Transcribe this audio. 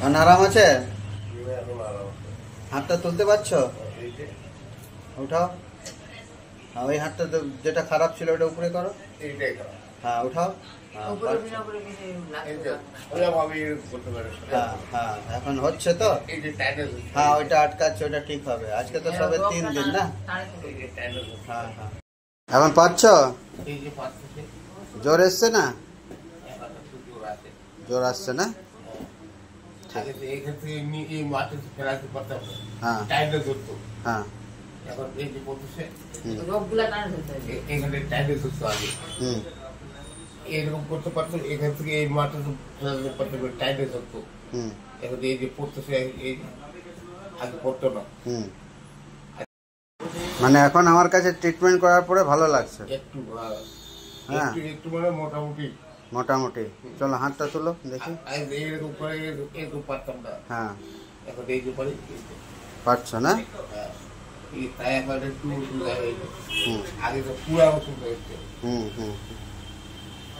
এখন আরাম আছে? হাতটা তুলতে পারছো? উঠাও। হ্যাঁ, ওই হাতটা যেটা খারাপ ছিল ওটা উপরে করো। হ্যাঁ, উঠাও। হ্যাঁ হ্যাঁ, এখন হচ্ছে তো? হ্যাঁ, ওইটা আটকাচ্ছে, ওইটা ঠিক হবে। আজকে তো সবে 3 দিন না? হ্যাঁ হ্যাঁ। এখন পাচ্ছ? জোর এসছে না? জোর আসছে না? হ্যাঁ হ্যাঁ। এরকম করতে পারতো, এখান থেকে এই মাঠে টাইটে ধরতো। এখন এই যে পড়তেছে আগে পড়তো না। মানে এখন আমার কাছে ট্রিটমেন্ট করার পরে ভালো লাগছে একটু। হ্যাঁ, একটু মানে মোটামুটি। মোটামুটি। চলো হাতটা তুলো দেখি। এরকম করে এরকম পারতাম না। হ্যাঁ, এখন এই যে পারি। পারছো না? তাই এখন একটু আগে তো পুরা ওষুধ হয়েছে। হুম হুম।